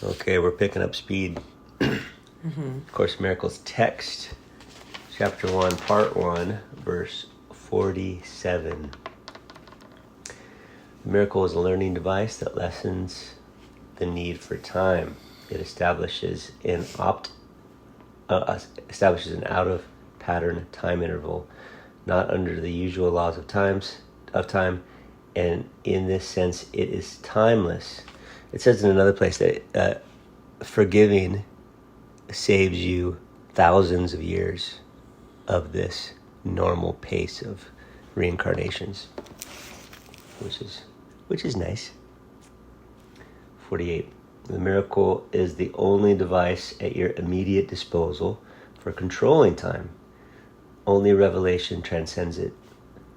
Okay, we're picking up speed. Of Course in Miracles text, chapter 1, part 1, verse 47. The miracle is a learning device that lessens the need for time. It establishes an out-of-pattern time interval, not under the usual laws of time, and in this sense, it is timeless. It says in another place that forgiving saves you thousands of years of this normal pace of reincarnations, which is nice. 48. The miracle is the only device at your immediate disposal for controlling time. Only revelation transcends it,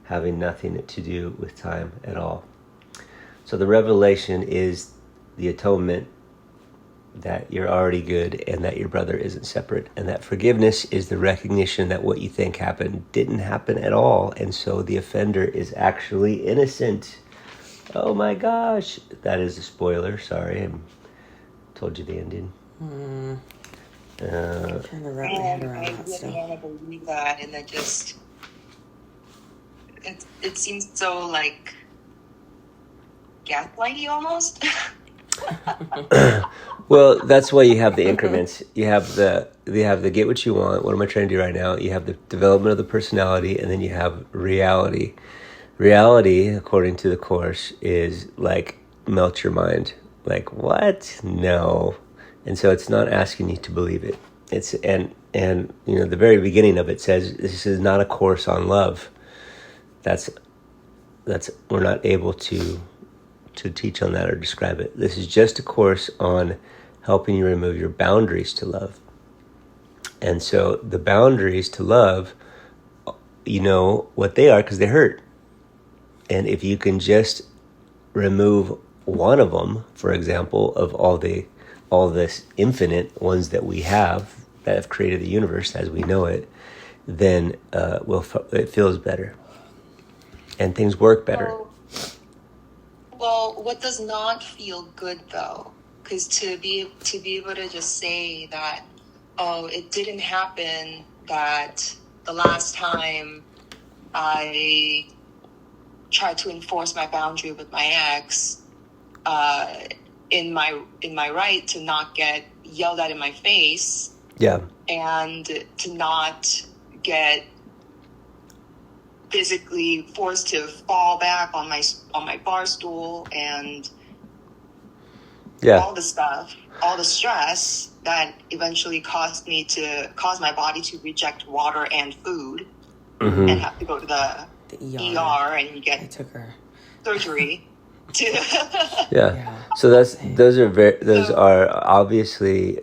having nothing to do with time at all. So the revelation is the atonement that you're already good and that your brother isn't separate. And that forgiveness is the recognition that what you think happened didn't happen at all. And so the offender is actually innocent. Oh my gosh. That is a spoiler. Sorry, I told you the ending. I'm trying to wrap my head around that still. I really want to believe that, and that just it seems so like gaslighty almost. Well, that's why you have the increments. You have the get what you want. What am I trying to do right now? You have the development of the personality, and then you have reality. Reality, according to the Course, is like melt your mind. Like, what? No. And so it's not asking you to believe it. It's and you know, the very beginning of it says this is not a course on love. That's we're not able to teach on that or describe it. This is just a course on helping you remove your boundaries to love. And so the boundaries to love, you know what they are because they hurt. And if you can just remove one of them, for example, of all this infinite ones that we have that have created the universe as we know it, then it feels better and things work better. Well, what does not feel good though? Because to be able to just say that, oh, it didn't happen that the last time I tried to enforce my boundary with my ex, in my right to not get yelled at in my face, yeah, and to not get physically forced to fall back on my bar stool, and all the stuff, all the stress that eventually caused my body to reject water and food, and have to go to the ER and get surgery. Yeah. So those are obviously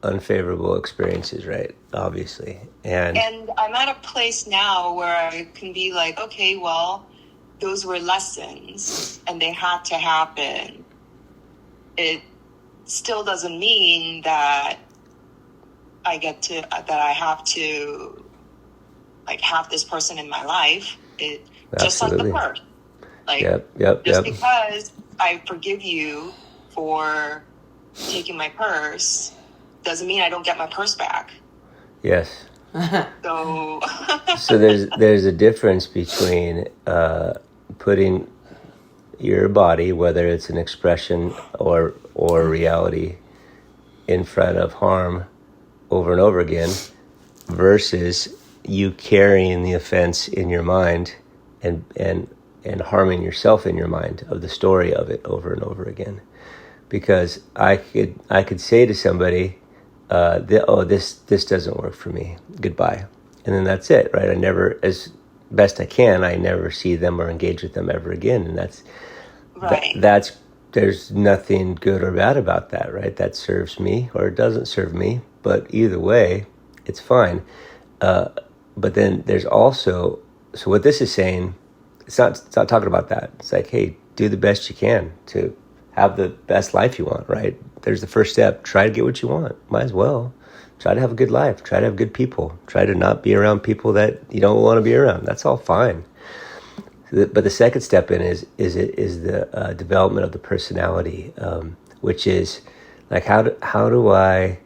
unfavorable experiences, right? Obviously. And I'm at a place now where I can be like, okay, well, those were lessons and they had to happen. It still doesn't mean that I have to like have this person in my life. It just like the purse. Like because I forgive you for taking my purse doesn't mean I don't get my purse back. Yes. So there's a difference between putting your body, whether it's an expression or reality, in front of harm over and over again, versus you carrying the offense in your mind and harming yourself in your mind of the story of it over and over again. Because I could say to somebody, this doesn't work for me, goodbye. And then that's it, right? I never, as best I can, I never see them or engage with them ever again. And that's, right. There's nothing good or bad about that, right? That serves me or it doesn't serve me, but either way, it's fine. But then there's also, so what this is saying, it's not talking about that. It's like, hey, do the best you can to have the best life you want, right? There's the first step. Try to get what you want. Might as well. Try to have a good life. Try to have good people. Try to not be around people that you don't want to be around. That's all fine. But the second step in is the development of the personality, which is Like how do I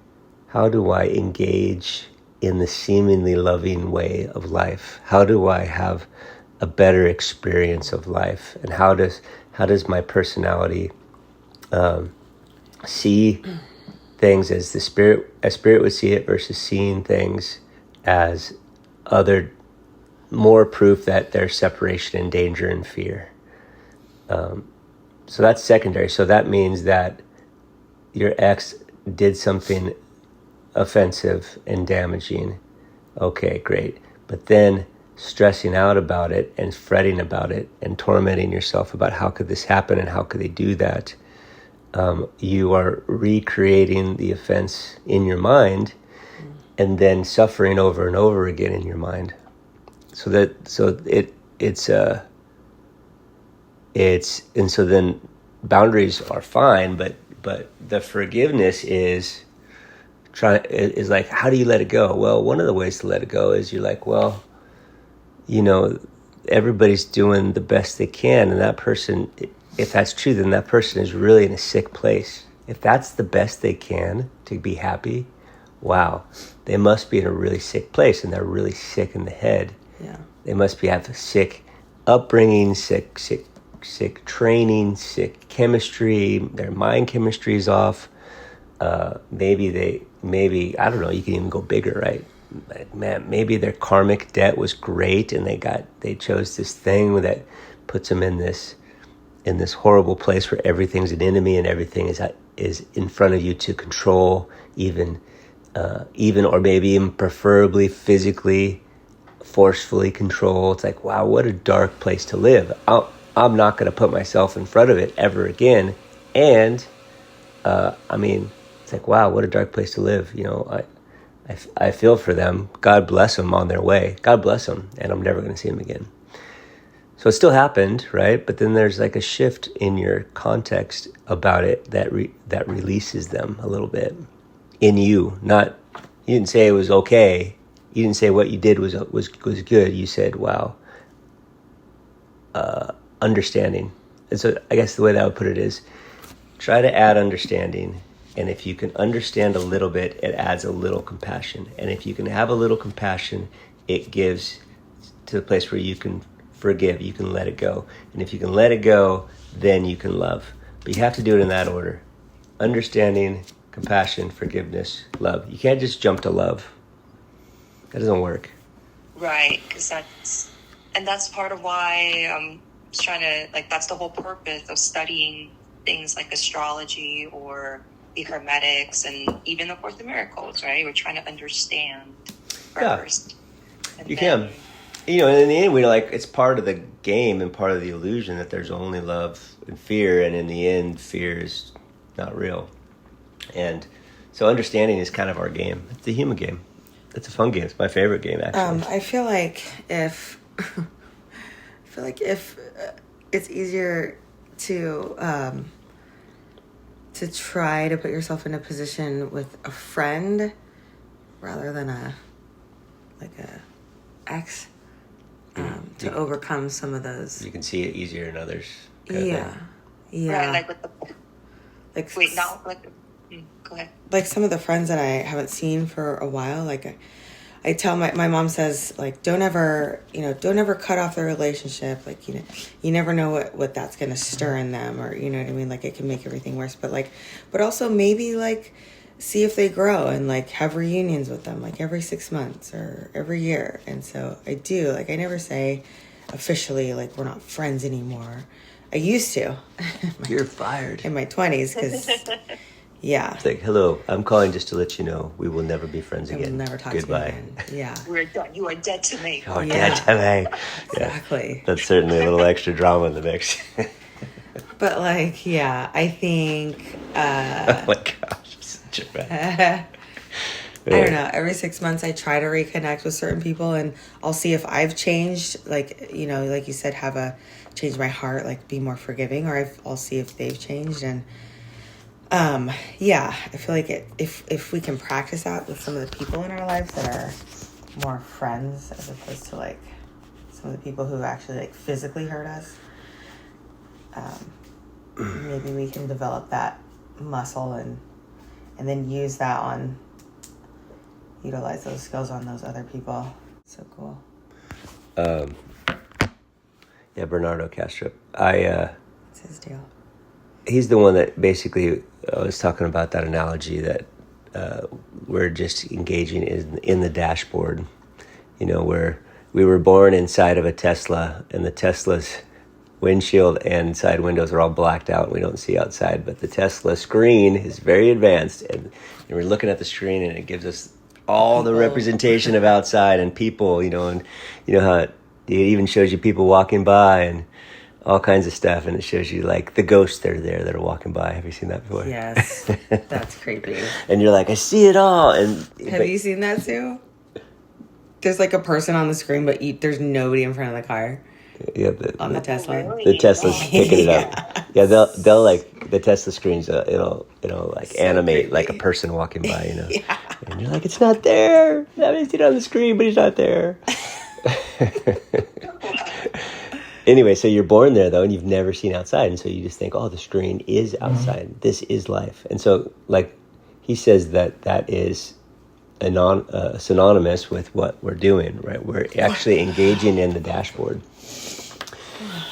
engage in the seemingly loving way of life? How do I have a better experience of life? And how does my personality see things as a spirit would see it, versus seeing things as other, more proof that there's separation and danger and fear. So that's secondary. So that means that your ex did something offensive and damaging. Okay, great. But then stressing out about it and fretting about it and tormenting yourself about how could this happen and how could they do that, you are recreating the offense in your mind and then suffering over and over again in your mind. So then boundaries are fine, but the forgiveness is like, how do you let it go? Well, one of the ways to let it go is you're like, well, everybody's doing the best they can, and that person, if that's true, then that person is really in a sick place. If that's the best they can to be happy, wow, they must be in a really sick place, and they're really sick in the head. Yeah. They must have a sick upbringing, sick training, sick chemistry. Their mind chemistry is off. Maybe I don't know. You can even go bigger, right? Like, man, maybe their karmic debt was great, and they chose this thing that puts them in this horrible place where everything's an enemy and everything is in front of you to control, even or maybe even preferably physically, forcefully control. It's like, wow, what a dark place to live. I'm not going to put myself in front of it ever again. And it's like, wow, what a dark place to live. I feel for them. God bless them on their way. God bless them, and I'm never going to see them again. So it still happened, right? But then there's like a shift in your context about it that releases them a little bit in you. You didn't say it was okay. You didn't say what you did was good. You said, wow, understanding. And so I guess the way that I would put it is, try to add understanding. And if you can understand a little bit, it adds a little compassion. And if you can have a little compassion, it gives to the place where you can forgive, you can let it go. And if you can let it go, then you can love. But you have to do it in that order. Understanding, compassion, forgiveness, love. You can't just jump to love. That doesn't work. Right, because that's part of why I'm trying to, that's the whole purpose of studying things like astrology or the Hermetics and even the Course of Miracles, right? We're trying to understand first. Yeah, you can. And in the end, we're like, it's part of the game and part of the illusion that there's only love and fear, and in the end, fear is not real. And so understanding is kind of our game. It's a human game. It's a fun game. It's my favorite game, actually. I feel like if it's easier to try to put yourself in a position with a friend rather than a ex, to overcome some of those. You can see it easier in others. Yeah. Right, go ahead. Like some of the friends that I haven't seen for a while, I tell my mom says, don't ever cut off the relationship. You never know what that's going to stir in them, or, you know what I mean? It can make everything worse, but also maybe see if they grow and have reunions with them, every 6 months or every year. And so I do, I never say officially, we're not friends anymore. I used to. You're fired. In my 20s, because yeah. It's like, hello, I'm calling just to let you know we will never be friends again. We'll never talk Goodbye. to you again. Yeah. We're done. You are dead to me. You're dead to me. Exactly. Yeah. That's certainly a little extra drama in the mix. But I think oh my gosh, such a bad. I don't know. Every 6 months I try to reconnect with certain people, and I'll see if I've changed, like you said, change my heart, be more forgiving, or I'll see if they've changed. And I feel like if we can practice that with some of the people in our lives that are more friends as opposed to some of the people who actually physically hurt us, maybe we can develop that muscle and and then utilize those skills on those other people. So cool. Yeah, Bernardo Castro. That's his deal. He's the one that basically, I was talking about that analogy that we're just engaging in the dashboard, where we were born inside of a Tesla, and the Tesla's windshield and side windows are all blacked out and we don't see outside, but the Tesla screen is very advanced, and we're looking at the screen and it gives us all the representation of outside and people, and how it even shows you people walking by and all kinds of stuff, and it shows you like the ghosts that are there that are walking by. Have you seen that before? Yes. That's creepy. And you're like, I see it all. And have you seen that too? There's like a person on the screen, but there's nobody in front of the car. Yeah, on the Tesla. The Tesla's picking it up. Yeah, they'll like the Tesla screens. It'll like so animate creepy. Like a person walking by. Yeah. And you're like, it's not there. I haven't seen it on the screen, but he's not there. Anyway, so you're born there, though, and you've never seen outside. And so you just think, oh, the screen is outside. Mm-hmm. This is life. And so, like, he says that is synonymous with what we're doing, right? We're actually engaging in the dashboard.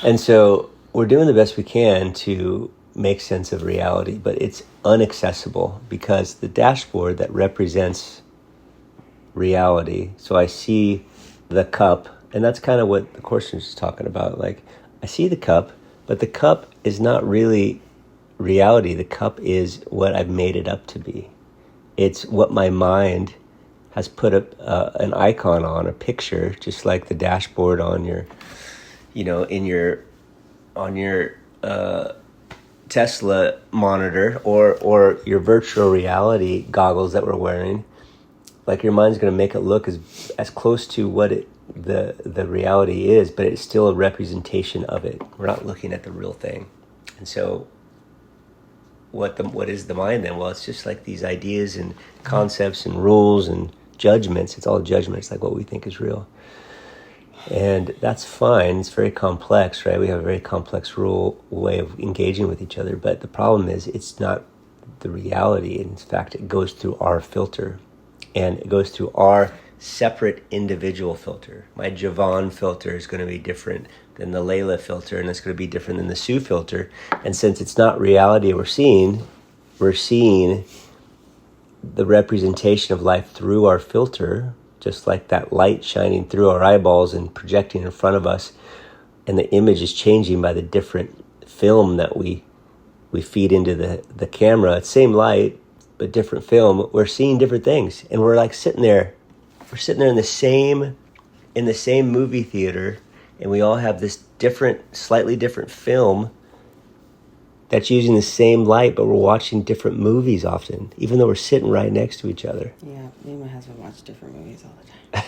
And so we're doing the best we can to make sense of reality, but it's inaccessible because the dashboard that represents reality, so I see the cup, and that's kind of what the Course is talking about. Like, I see the cup, but the cup is not really reality. The cup is what I've made it up to be. It's what my mind has put an icon on, a picture, just like the dashboard on your, on your Tesla monitor or your virtual reality goggles that we're wearing. Like, your mind's going to make it look as close to what the reality is, but it's still a representation of it. We're not looking at the real thing. And so what is the mind then? Well, it's just like these ideas and concepts and rules and judgments. It's all judgments, like what we think is real. And that's fine. It's very complex, right? We have a very complex way of engaging with each other. But the problem is it's not the reality. In fact, it goes through our filter. And it goes through our separate individual filter. My Javon filter is going to be different than the Layla filter, and it's going to be different than the Sue filter. And since it's not reality we're seeing the representation of life through our filter, just like that light shining through our eyeballs and projecting in front of us, and the image is changing by the different film that we feed into the camera. It's same light, but different film. We're seeing different things, and we're like sitting there. We're sitting there in the same movie theater, and we all have this slightly different film that's using the same light, but we're watching different movies often, even though we're sitting right next to each other. Yeah, me and my husband watch different movies all the time.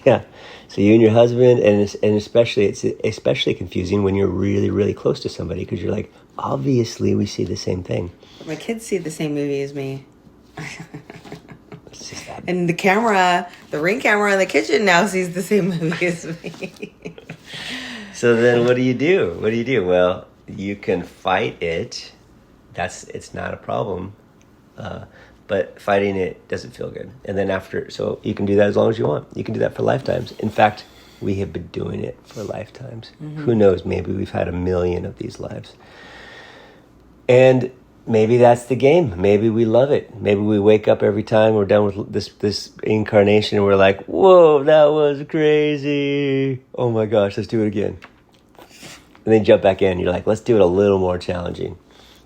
Yeah, so you and your husband, and especially, it's especially confusing when you're really, really close to somebody, because you're like, obviously we see the same thing. But my kids see the same movie as me. And the Ring camera in the kitchen now sees the same movie as me. So then what do you do? Well, you can fight it. It's not a problem. But fighting it doesn't feel good. And then so you can do that as long as you want. You can do that for lifetimes. In fact, we have been doing it for lifetimes. Mm-hmm. Who knows? Maybe we've had 1 million of these lives. And maybe that's the game. Maybe we love it. Maybe we wake up every time we're done with this incarnation and we're like, whoa, that was crazy. Oh my gosh, let's do it again. And then jump back in. You're like, let's do it a little more challenging.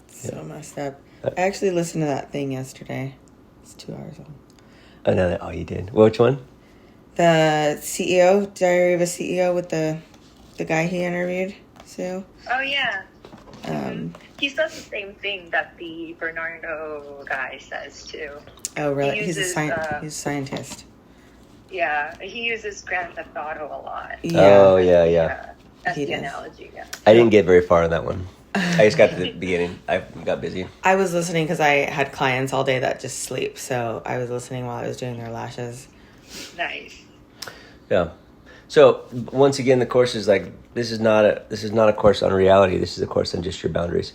So messed up. I actually listened to that thing yesterday. It's 2 hours long. Oh, you did? Which one? The CEO, Diary of a CEO, with the guy he interviewed, Sue. Oh, yeah. He says the same thing that the Bernardo guy says too. Oh, really? He's a scientist. Yeah, he uses Grand Theft Auto a lot. Yeah. Oh, yeah. That's the analogy, yeah. I didn't get very far on that one. I just got to the beginning. I got busy. I was listening because I had clients all day that just sleep, so I was listening while I was doing their lashes. Nice. Yeah. So once again, the course is like, this is not a course on reality. This is a course on just your boundaries.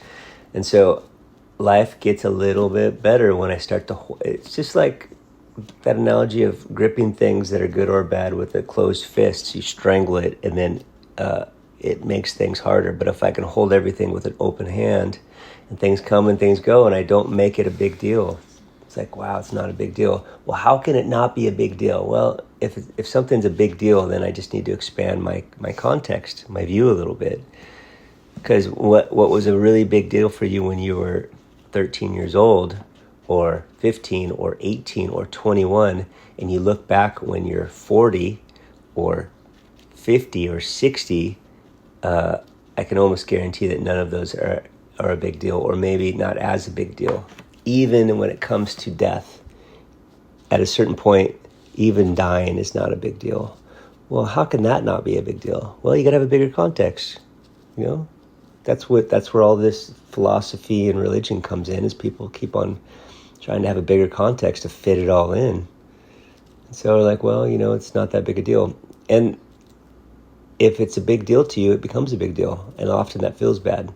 And so life gets a little bit better when I start to, it's just like that analogy of gripping things that are good or bad with a closed fist. You strangle it, and then it makes things harder. But if I can hold everything with an open hand, and things come and things go, and I don't make it a big deal, it's like, wow, it's not a big deal. Well, how can it not be a big deal? Well, if something's a big deal, then I just need to expand my context, my view a little bit. Because what was a really big deal for you when you were 13 years old, or 15 or 18 or 21, and you look back when you're 40 or 50 or 60, I can almost guarantee that none of those are a big deal, or maybe not as a big deal. Even when it comes to death, at a certain point, even dying is not a big deal. Well, how can that not be a big deal? Well, you got to have a bigger context, you know? That's where all this philosophy and religion comes in, is people keep on trying to have a bigger context to fit it all in. And so we're like, well, it's not that big a deal. And if it's a big deal to you, it becomes a big deal. And often that feels bad.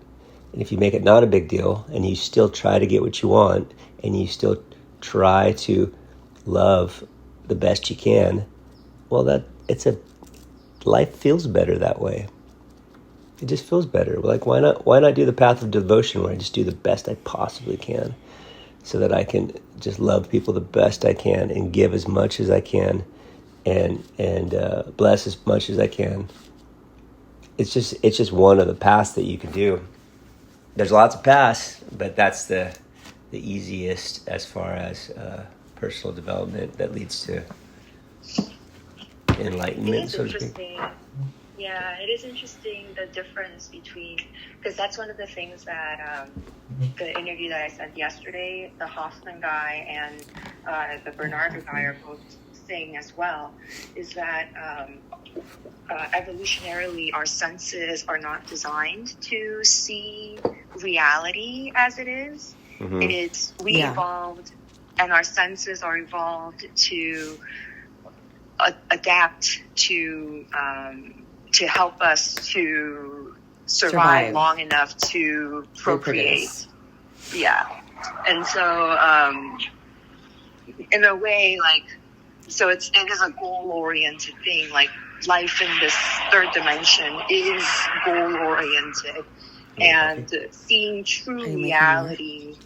And if you make it not a big deal, and you still try to get what you want, and you still try to love the best you can, well, life feels better that way. It just feels better. Like, why not do the path of devotion, where I just do the best I possibly can, so that I can just love people the best I can, and give as much as I can, and bless as much as I can. It's just one of the paths that you can do. There's lots of paths, but that's the easiest as far as personal development that leads to enlightenment, so to speak. Yeah, it is interesting, the difference between, because that's one of the things that the interview that I said yesterday, the Hoffman guy and the Bernardo guy are both saying as well, is that evolutionarily our senses are not designed to see reality as it is. Mm-hmm. It is, we evolved, and our senses are evolved to adapt to help us to survive long enough to procreate. Yeah. And so, in a way, so it is a goal-oriented thing. Like, life in this third dimension is goal-oriented. And seeing true reality.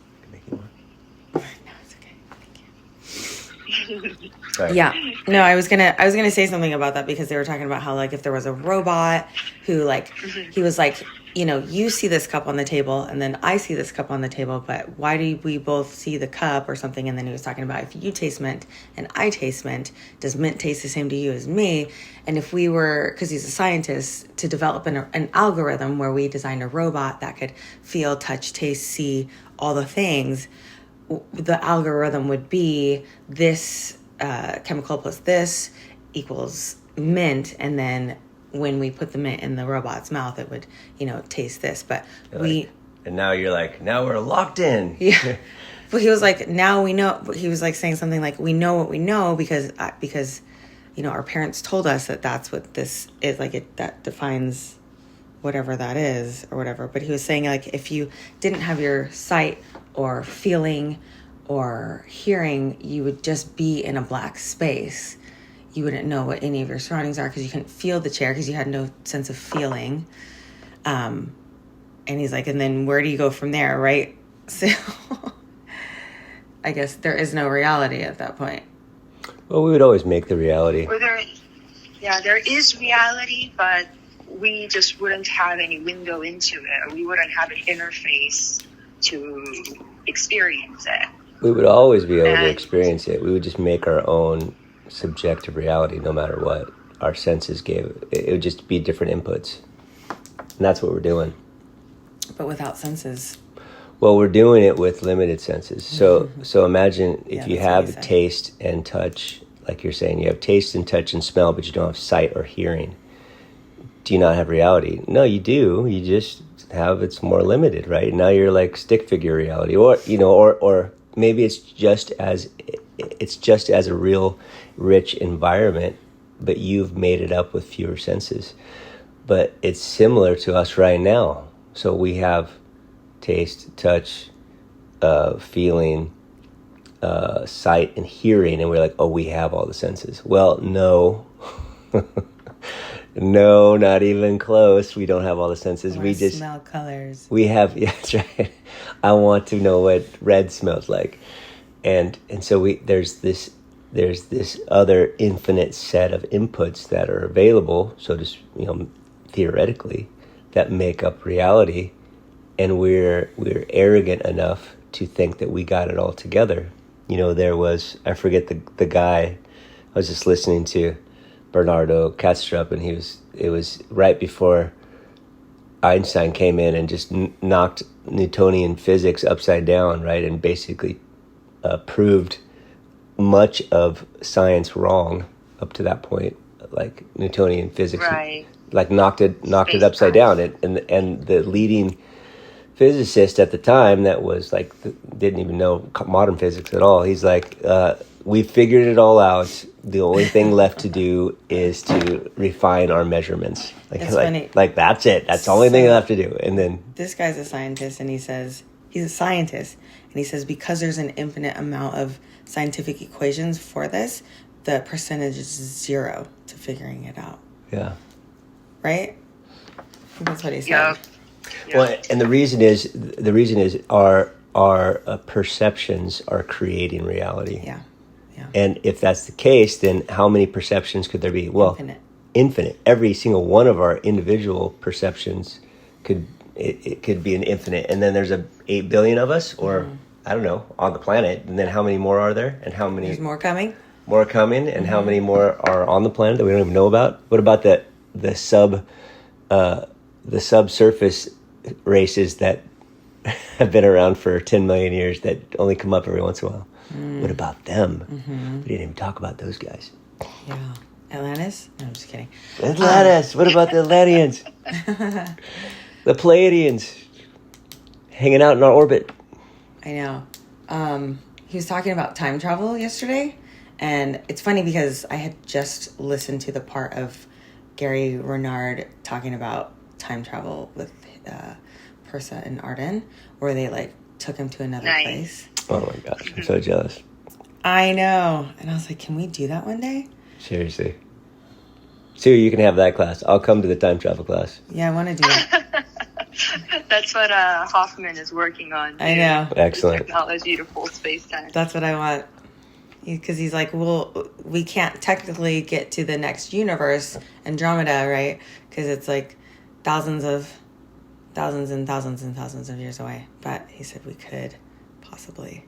Yeah. No, I was gonna say something about that, because they were talking about how, like, if there was a robot who, like, he was like, you see this cup on the table, and then I see this cup on the table, but why do we both see the cup or something? And then he was talking about, if you taste mint and I taste mint, does mint taste the same to you as me? And if we were, because he's a scientist, to develop an algorithm where we designed a robot that could feel, touch, taste, see all the things, the algorithm would be this chemical plus this equals mint, and then when we put the mint in the robot's mouth, it would, taste this. But and now you're like, now we're locked in. Yeah. But he was like, now we know. But he was like saying something like, we know what we know because our parents told us that that's what this is. Like, that defines whatever that is or whatever. But he was saying, like, if you didn't have your sight or feeling or hearing, you would just be in a black space. You wouldn't know what any of your surroundings are, because you couldn't feel the chair, because you had no sense of feeling. And he's like, and then where do you go from there, right? So I guess there is no reality at that point. Well, we would always make the reality. Well, there is reality, but we just wouldn't have any window into it, or we wouldn't have an interface to experience it. We would always be able to experience it. We would just make our own subjective reality, no matter what our senses gave. It would just be different inputs. And that's what we're doing. But without senses. Well, we're doing it with limited senses. So imagine if you have taste and touch, like you're saying, you have taste and touch and smell, but you don't have sight or hearing. Do you not have reality? No, you do. You just have, it's more limited, right? Now you're like stick figure reality, or maybe it's just as a real rich environment, but you've made it up with fewer senses. But it's similar to us right now. So we have taste, touch, feeling, sight, and hearing, and we're like, oh, we have all the senses. Well, no. No, not even close. We don't have all the senses. Or We just smell colors. we have. Yeah, that's right. I want to know what red smells like, and so there's this other infinite set of inputs that are available, so to theoretically, that make up reality, and we're arrogant enough to think that we got it all together. There was, I forget the guy. I was just listening to Bernardo Kastrup, and it was right before Einstein came in and just knocked Newtonian physics upside down, right, and basically proved much of science wrong up to that point, like Newtonian physics, Right. like knocked it upside down. And the leading physicist at the time that was like didn't even know modern physics at all. He's like, we figured it all out. The only thing left to do is to refine our measurements. It's funny. Like that's it. That's the only thing left to do. And then This guy's a scientist, and he says, he's a scientist, and he says because there's an infinite amount of scientific equations for this, the percentage is 0 to figuring it out. yeah. Right? I think that's what he said. Yeah. Well, and the reason is our perceptions are creating reality. Yeah. And if that's the case, then how many perceptions could there be? Well, Infinite. Every single one of our individual perceptions could be an infinite. And then there's 8 billion of us, or I don't know, on the planet. And then how many more are there? And how many There's more coming. more coming? And how many more are on the planet that we don't even know about? What about the subsurface races that have been around for 10 million years that only come up every once in a while? What about them? We didn't even talk about those guys. Yeah. Atlantis? No, I'm just kidding. Atlantis. What about the Atlanteans? The Pleiadians hanging out in our orbit. I know. He was talking about time travel yesterday, and it's funny because I had just listened to the part of Gary Renard talking about time travel with Persa and Arden, where they like took him to another Nice. place. Oh my gosh, I'm so jealous. I know. And I was like, can we do that one day? Seriously. Sue, you can have that class. I'll come to the time travel class. Yeah, I want to do that. That's what Hoffman is working on. I know. Excellent. Technology to full space time. That's what I want. Because he's like, well, we can't technically get to the next universe, Andromeda, right? Because it's like thousands and thousands and thousands of years away. But he said we could possibly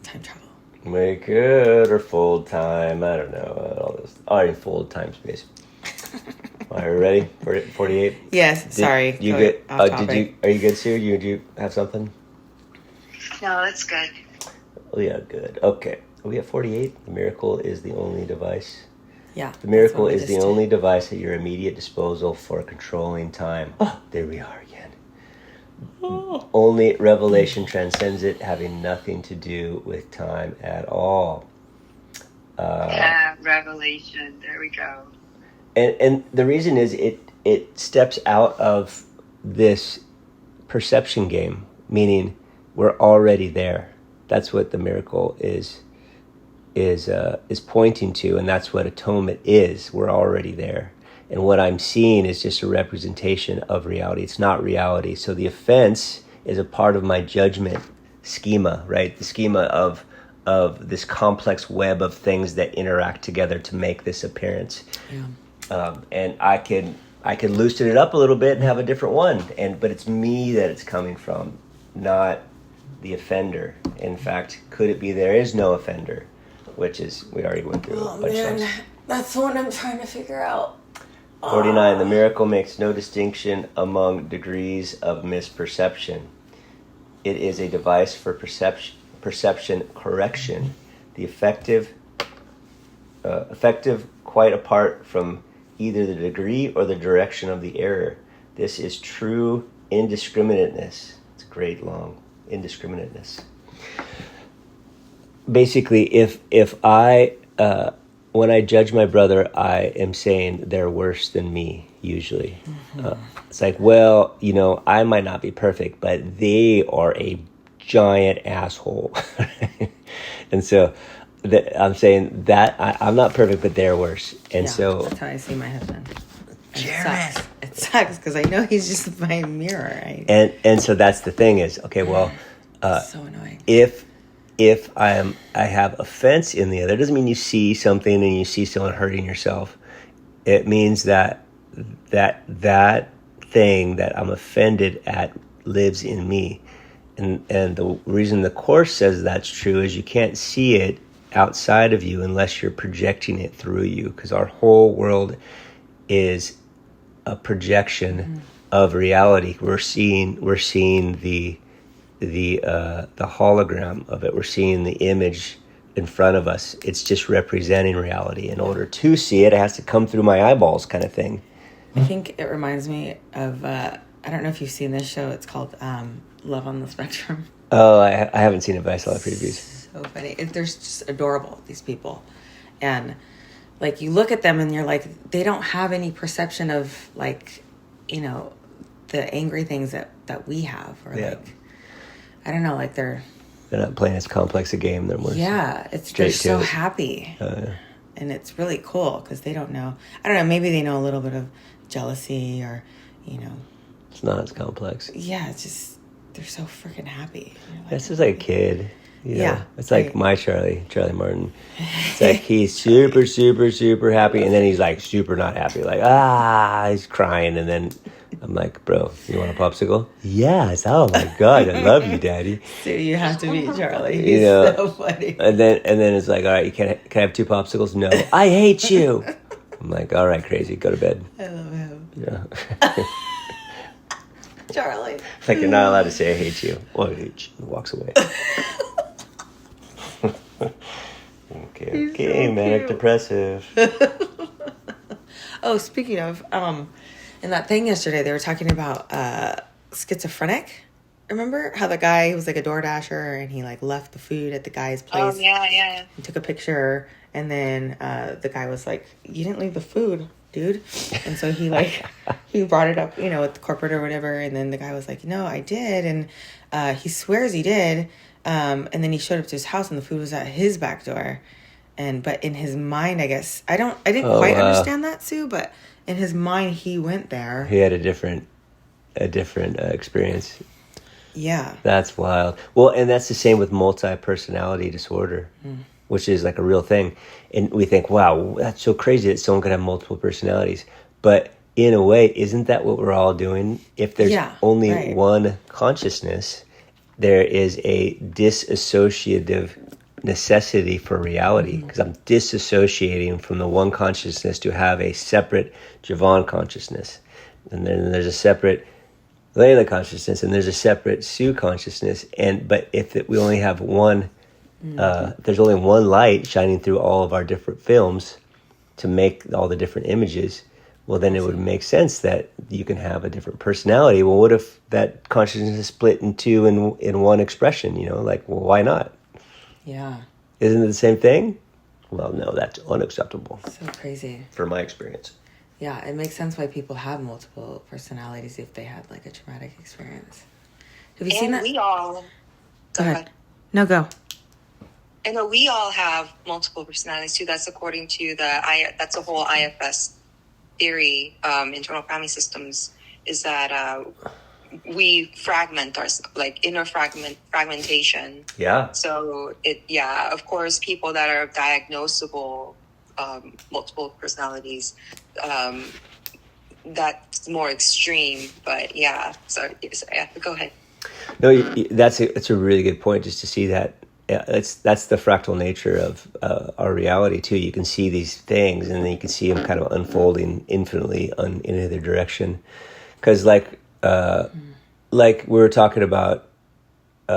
time travel. We could, or full time. I don't know. All this. All right, full time space. All right, ready? 48? Yes, sorry. You go get? off Did topic. you? Are you good, Sue? Do you have something? No, that's good. Oh yeah, good. Okay. Are we at 48? The miracle is the only device. Yeah. The miracle that's what we is the just only device at your immediate disposal for controlling time. Oh, there we are again. Only revelation transcends it, having nothing to do with time at all. Revelation. There we go. And the reason is it steps out of this perception game, meaning we're already there. That's what the miracle is pointing to, and that's what atonement is. We're already there. And what I'm seeing is just a representation of reality. It's not reality. So the offense is a part of my judgment schema, right? The schema of this complex web of things that interact together to make this appearance. Yeah. And I could loosen it up a little bit and have a different one. But it's me that it's coming from, not the offender. In fact, could it be there is no offender, which is, we already went through a bunch of times. That's what I'm trying to figure out. 49, the miracle makes no distinction among degrees of misperception. It is a device for perception correction. The effective quite apart from either the degree or the direction of the error. This is true indiscriminateness. It's a great long indiscriminateness. Basically, if I when I judge my brother, I am saying they're worse than me, usually. It's like, well, I might not be perfect, but they are a giant asshole. And so I'm saying that I'm not perfect, but they're worse. And so that's how I see my husband. Jared. It sucks because I know he's just my mirror. Right? And so that's the thing is, okay, well, so annoying. If I have offense in the other, it doesn't mean you see something and you see someone hurting yourself. It means that thing that I'm offended at lives in me. And the reason the Course says that's true is you can't see it outside of you unless you're projecting it through you, because our whole world is a projection of reality. We're seeing the hologram of it. We're seeing the image in front of us. It's just representing reality. In order to see it, it has to come through my eyeballs, kind of thing. I think it reminds me of I don't know if you've seen this show. It's called Love on the Spectrum. Oh, I haven't seen it, but I saw the previews. So funny. They're just adorable, these people. And like you look at them and you're like, they don't have any perception of like, you know, the angry things that we have, or like, I don't know, like they're not playing as complex a game. They're more they're so happy. And it's really cool because they don't know. I don't know, maybe they know a little bit of jealousy, or, you know. It's not as complex. Yeah, it's just, they're so freaking happy. Like, this is like a kid. You know? Yeah. It's like my Charlie Martin. It's like he's super, super, super happy, and then he's like super not happy. Like, he's crying, and then I'm like, bro, you want a popsicle? Yes. Oh my God, I love you, Daddy. So you have to meet Charlie. He's you know, so funny. And then it's like, all right, can I have 2 popsicles? No, I hate you. I'm like, all right, crazy, go to bed. I love him. Yeah. Charlie. Like you're not allowed to say I hate you. Well, he walks away. Okay, so manic cute. depressive. Oh, speaking of, in that thing yesterday, they were talking about schizophrenic. Remember how the guy was like a door dasher and he like left the food at the guy's place? Oh, yeah. He took a picture, and then the guy was like, "You didn't leave the food, dude." And so he like he brought it up, you know, with the corporate or whatever, and then the guy was like, "No, I did," and he swears he did. And then he showed up to his house and the food was at his back door. But in his mind, I guess, I didn't quite understand that, Sue, but in his mind, he went there. He had a different experience. Yeah. That's wild. Well, and that's the same with multi-personality disorder, which is like a real thing. And we think, wow, that's so crazy that someone could have multiple personalities. But in a way, isn't that what we're all doing? If there's only one consciousness, there is a disassociative necessity for reality, because I'm disassociating from the one consciousness to have a separate Javon consciousness. And then there's a separate Layla consciousness, and there's a separate Sue consciousness. But if we only have one, there's only one light shining through all of our different films to make all the different images, well, then it would make sense that you can have a different personality. Well, what if that consciousness is split in two in one expression? You know, like, well, why not? Yeah. Isn't it the same thing? Well, no, that's unacceptable. So crazy. From my experience. Yeah, it makes sense why people have multiple personalities if they had like a traumatic experience. Have you seen that? We all... Go ahead. No, go. And we all have multiple personalities too. That's according to that's a whole IFS theory, internal family systems, is that we fragment our, like, inner fragmentation. Yeah. So of course, people that are diagnosable multiple personalities, that's more extreme. But yeah, go ahead. No, it's a really good point, just to see that. Yeah, that's the fractal nature of our reality too. You can see these things, and then you can see them kind of unfolding infinitely in either direction. Because like we were talking about, we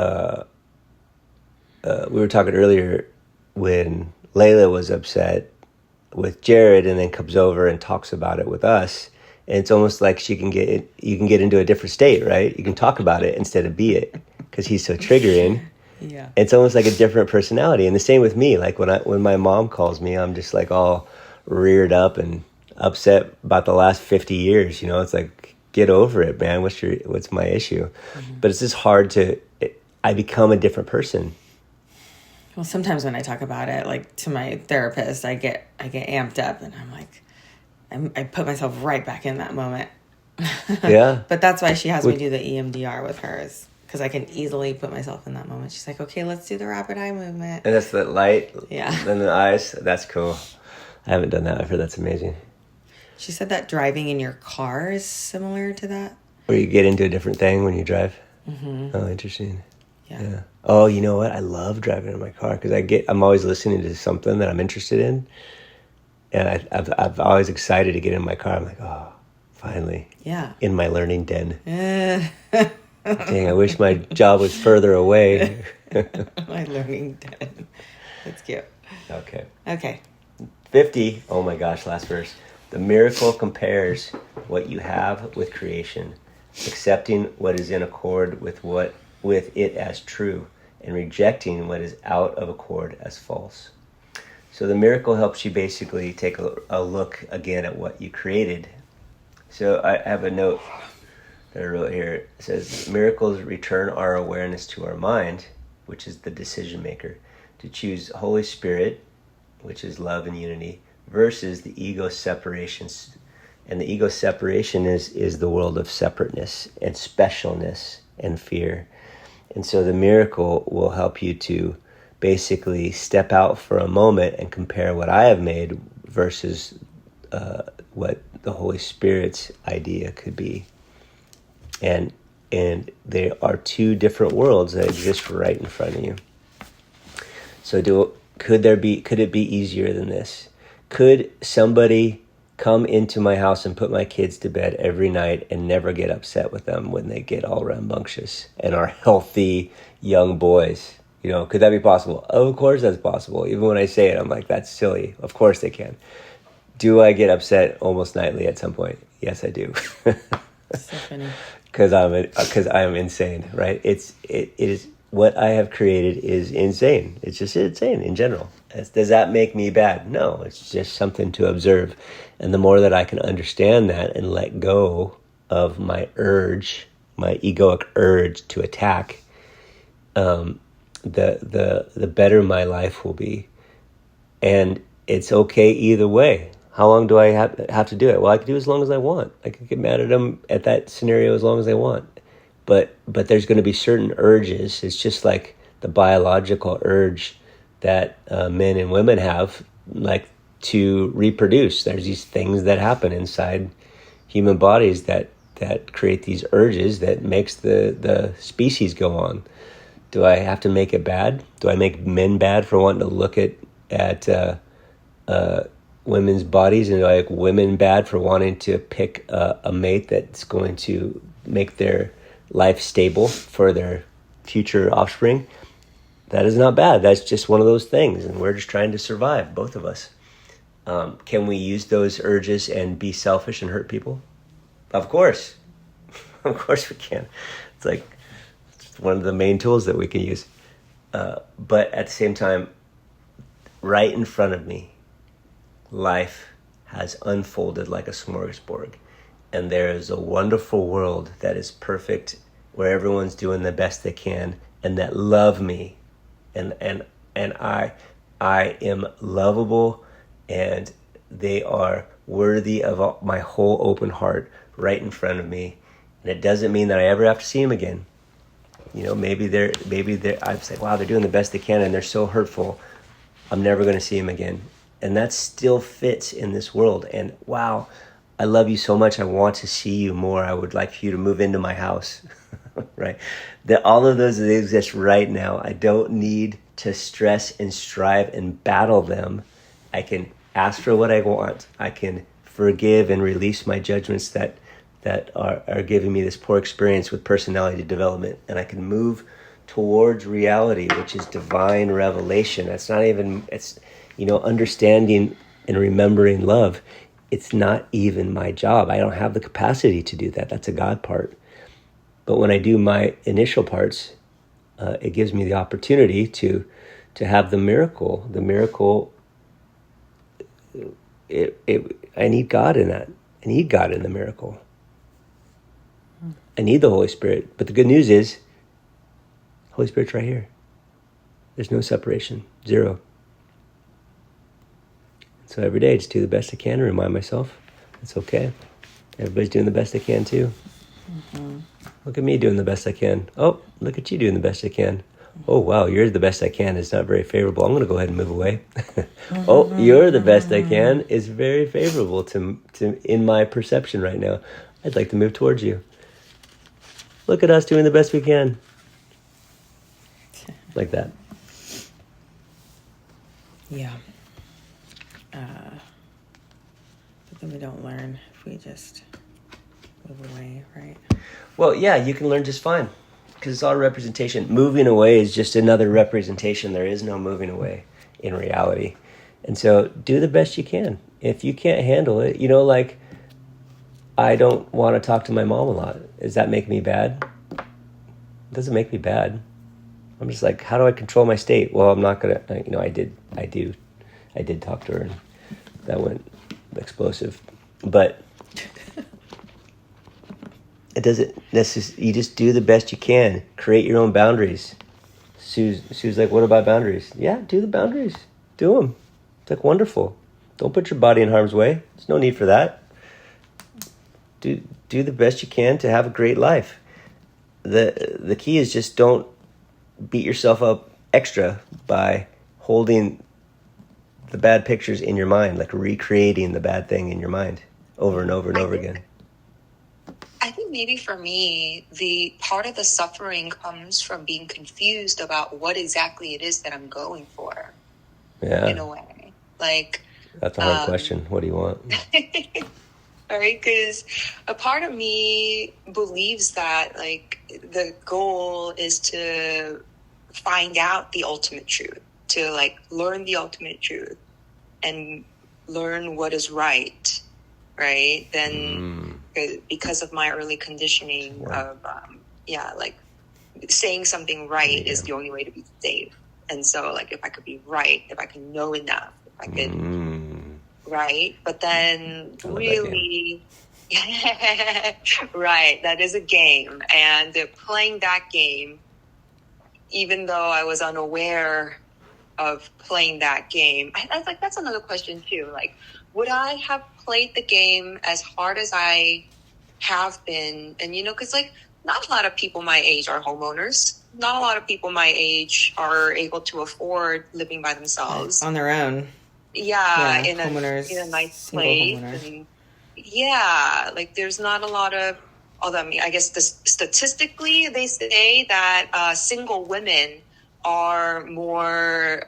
were talking earlier when Layla was upset with Jared, and then comes over and talks about it with us. And it's almost like you can get into a different state, right? You can talk about it instead of be it, because he's so triggering. Yeah. It's almost like a different personality. And the same with me. Like when my mom calls me, I'm just like all reared up and upset about the last 50 years. You know, it's like, get over it, man. What's my issue? Mm-hmm. But it's just hard to, I become a different person. Well, sometimes when I talk about it, like to my therapist, I get amped up, and I'm like, I put myself right back in that moment. Yeah. But that's why she has me do the EMDR with hers, because I can easily put myself in that moment. She's like, okay, let's do the rapid eye movement. And that's the light. Yeah. And the eyes. That's cool. I haven't done that. I've heard that's amazing. She said that driving in your car is similar to that. Where you get into a different thing when you drive. Mm-hmm. Oh, interesting. Yeah. Oh, you know what? I love driving in my car because I'm always listening to something that I'm interested in, and I've always excited to get in my car. I'm like, oh, finally. Yeah. In my learning den. Dang, I wish my job was further away. My learning den. That's cute. Okay. 50. Oh my gosh, last verse. The miracle compares what you have with creation, accepting what is in accord with it as true, and rejecting what is out of accord as false. So the miracle helps you basically take a look again at what you created. So I have a note that I wrote here. It says, miracles return our awareness to our mind, which is the decision maker, to choose Holy Spirit, which is love and unity, versus the ego separations. And the ego separation is the world of separateness and specialness and fear. And so the miracle will help you to basically step out for a moment and compare what I have made versus what the Holy Spirit's idea could be. And there are two different worlds that exist right in front of you. So could it be easier than this? Could somebody come into my house and put my kids to bed every night and never get upset with them when they get all rambunctious and are healthy young boys? You know, could that be possible? Of course that's possible. Even when I say it, I'm like, that's silly. Of course they can. Do I get upset almost nightly at some point? Yes, I do. So funny. Because I am insane, right? It is what I have created is insane. It's just insane in general. Does that make me bad? No, it's just something to observe. And the more that I can understand that and let go of my urge, my egoic urge to attack, the better my life will be. And it's okay either way. How long do I have to do it? Well, I can do as long as I want. I can get mad at them at that scenario as long as I want. But there's going to be certain urges. It's just like the biological urge that men and women have, like to reproduce. There's these things that happen inside human bodies that create these urges that makes the species go on. Do I have to make it bad? Do I make men bad for wanting to look at women's bodies, and do I make women bad for wanting to pick a mate that's going to make their life stable for their future offspring? That is not bad. That's just one of those things, and we're just trying to survive, both of us. Can we use those urges and be selfish and hurt people? Of course. Of course we can. It's like it's one of the main tools that we can use. But at the same time, right in front of me, life has unfolded like a smorgasbord. And there is a wonderful world that is perfect, where everyone's doing the best they can, and that love me. And I am lovable, and they are worthy of my whole open heart right in front of me. And it doesn't mean that I ever have to see them again. You know, maybe they're I'd say, wow, they're doing the best they can, and they're so hurtful, I'm never going to see them again. And that still fits in this world. And wow, I love you so much. I want to see you more. I would like for you to move into my house, right? That all of those exist right now. I don't need to stress and strive and battle them. I can ask for what I want. I can forgive and release my judgments that are giving me this poor experience with personality development. And I can move towards reality, which is divine revelation. It's understanding and remembering love. It's not even my job. I don't have the capacity to do that. That's a God part. But when I do my initial parts, it gives me the opportunity to have the miracle. The miracle, I need God in that. I need God in the miracle. I need the Holy Spirit. But the good news is, Holy Spirit's right here. There's no separation. Zero. So every day, just do the best I can to remind myself it's okay. Everybody's doing the best they can too. Mm-hmm. Look at me doing the best I can. Oh, look at you doing the best I can. Oh, wow, you're the best I can is not very favorable. I'm going to go ahead and move away. Oh, you're the best I can is very favorable to in my perception right now. I'd like to move towards you. Look at us doing the best we can. Like that. Yeah. But then we don't learn if we just move away, right? Well, yeah, you can learn just fine. Because it's all representation. Moving away is just another representation. There is no moving away in reality. And so do the best you can. If you can't handle it, like I don't want to talk to my mom a lot. Does that make me bad? It doesn't make me bad. I'm just like, how do I control my state? Well, I'm not going to, I did talk to her and that went explosive. But it doesn't necessarily, you just do the best you can. Create your own boundaries. Sue's like, what about boundaries? Yeah, do the boundaries. Do them. It's like wonderful. Don't put your body in harm's way. There's no need for that. Do the best you can to have a great life. The key is just don't beat yourself up extra by holding the bad pictures in your mind, like recreating the bad thing in your mind over and over and over again. I think maybe for me, the part of the suffering comes from being confused about what exactly it is that I'm going for. Yeah. In a way. Like, that's a hard question. What do you want? Right? Because a part of me believes that, like, the goal is to find out the ultimate truth, to, like, learn the ultimate truth and learn what is right, right? Then, because of my early conditioning of, like, saying something right is the only way to be safe. And so, like, if I could be right, if I could know enough, if I could... Right. But then really, right. That is a game. And playing that game, even though I was unaware of playing that game, that's another question too. Like, would I have played the game as hard as I have been? And, cause like not a lot of people my age are homeowners. Not a lot of people my age are able to afford living by themselves. On their own. Yeah, in a nice place. And like there's not a lot of, although I mean, I guess statistically they say that single women are more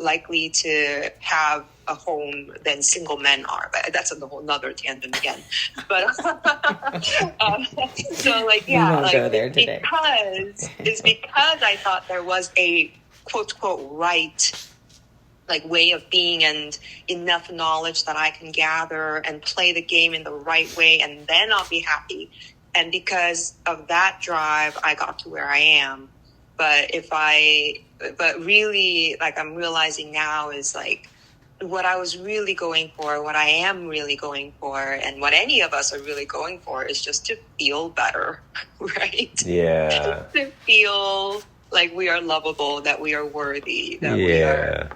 likely to have a home than single men are. But that's a whole nother tangent again. But so like, yeah, we won't like go there today. because I thought there was a quote unquote right like way of being and enough knowledge that I can gather and play the game in the right way, and then I'll be happy. And because of that drive, I got to where I am. But really, like I'm realizing now is like what I was really going for, what I am really going for, and what any of us are really going for is just to feel better, right? Yeah. To feel like we are lovable, that we are worthy, that we are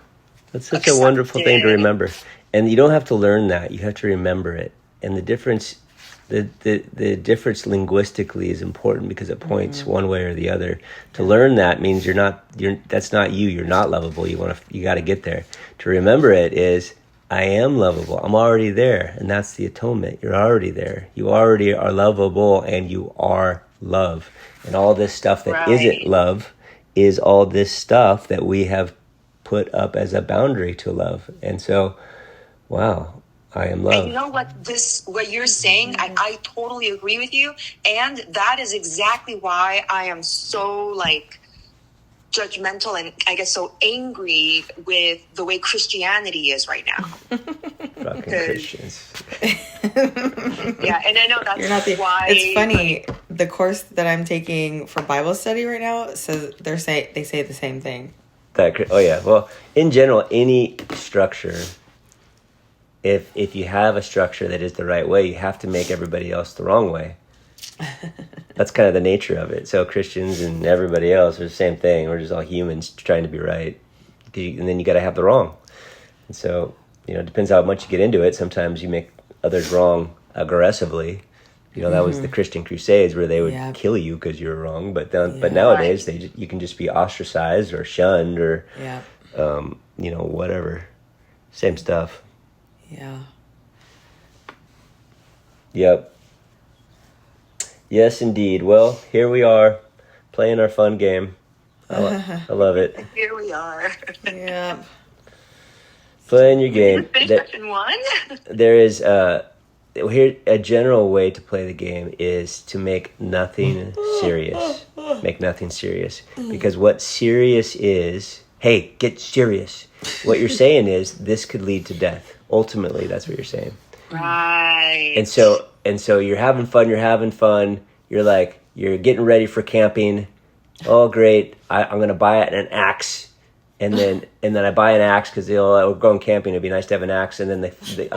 That's such a wonderful thing to remember. And you don't have to learn that. You have to remember it. And the difference linguistically is important because it points one way or the other. To learn that means that's not you. You're not lovable. You got to get there. To remember it is, I am lovable. I'm already there. And that's the atonement. You're already there. You already are lovable and you are love. And all this stuff that isn't love is all this stuff that we have put up as a boundary to love. And so, wow, I am love. And you know what you're saying, I totally agree with you. And that is exactly why I am so like judgmental and I guess so angry with the way Christianity is right now. Fucking Christians. Yeah, and I know that's why. It's funny. The course that I'm taking for Bible study right now says they say the same thing. Well, in general, any structure, if you have a structure that is the right way, you have to make everybody else the wrong way. That's kind of the nature of it. So Christians and everybody else are the same thing. We're just all humans trying to be right. And then you got to have the wrong. And so, it depends how much you get into it. Sometimes you make others wrong aggressively. That was the Christian Crusades where they would kill you because you were wrong. But nowadays, you can just be ostracized or shunned or, whatever. Same stuff. Yeah. Yep. Yes, indeed. Well, here we are playing our fun game. I love it. Here we are. Yeah. Playing your game. Session 1? There is here a general way to play the game is to make nothing serious. Make nothing serious. Because what serious is, hey, get serious. What you're saying is this could lead to death. Ultimately, that's what you're saying. Right. And so you're having fun. You're getting ready for camping. Oh, great. I'm going to buy an axe. And then I buy an axe because we're going camping. It'd be nice to have an axe. And then the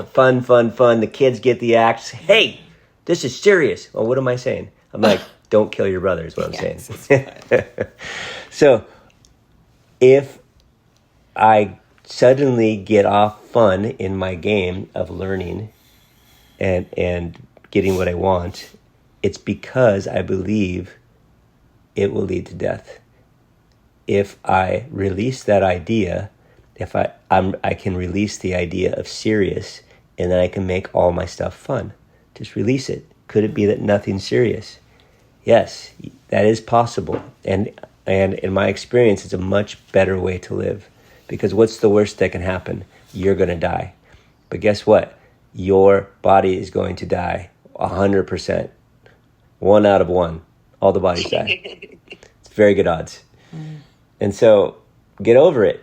fun. The kids get the axe. Hey, this is serious. Well, what am I saying? I'm like, don't kill your brother is what I'm saying. So if I suddenly get off fun in my game of learning and getting what I want, it's because I believe it will lead to death. If I release that idea, if I can release the idea of serious, and then I can make all my stuff fun. Just release it. Could it be that nothing's serious? Yes, that is possible. And in my experience, it's a much better way to live. Because what's the worst that can happen? You're going to die. But guess what? Your body is going to die 100%. 1 out of 1. All the bodies die. It's very good odds. And so get over it.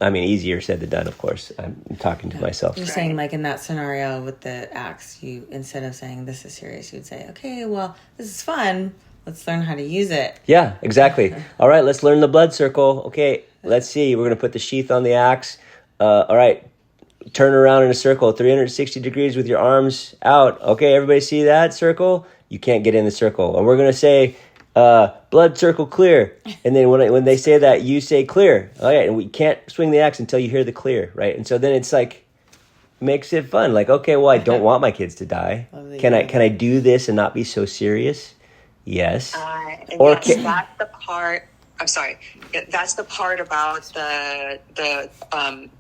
I mean, easier said than done, of course. I'm talking to myself. You're saying like in that scenario with the axe, you instead of saying this is serious, you'd say, okay, well, this is fun. Let's learn how to use it. Yeah, exactly. All right, let's learn the blood circle. Okay, let's see. We're going to put the sheath on the axe. All right, turn around in a circle, 360 degrees with your arms out. Okay, everybody see that circle? You can't get in the circle. And we're going to say, blood circle clear. And then when they say that, you say clear. Oh yeah, and we can't swing the axe until you hear the clear, right? And so then it's like, makes it fun. Like, okay, well, I don't want my kids to die. Can I do this and not be so serious? Yes. Or that's the part. I'm sorry. That's the part about the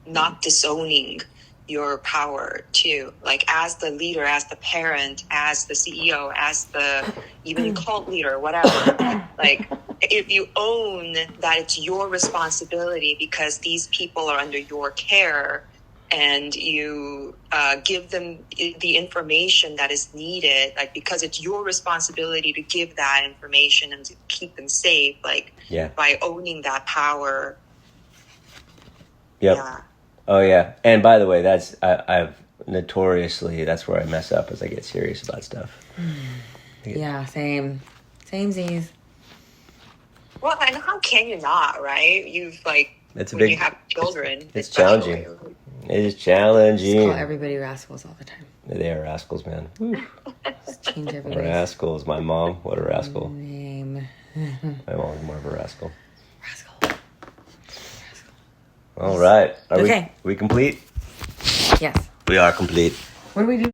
not disowning your power too. Like as the leader, as the parent, as the CEO, as the even cult leader, whatever. Like if you own that it's your responsibility because these people are under your care, and you give them the information that is needed, like because it's your responsibility to give that information and to keep them safe, like by owning that power. Yep. Yeah. Oh yeah. And by the way, I've notoriously, that's where I mess up as I get serious about stuff. Yeah, same. Samesies. Well, and how can you not, right? You've you have children. It's challenging. It is challenging. Just call everybody rascals all the time. They are rascals, man. Just change everybody. Rascals. My mom, what a rascal. Name. My mom's more of a rascal. Rascal. All right. Are Okay. we complete? Yes. We are complete. What do we do?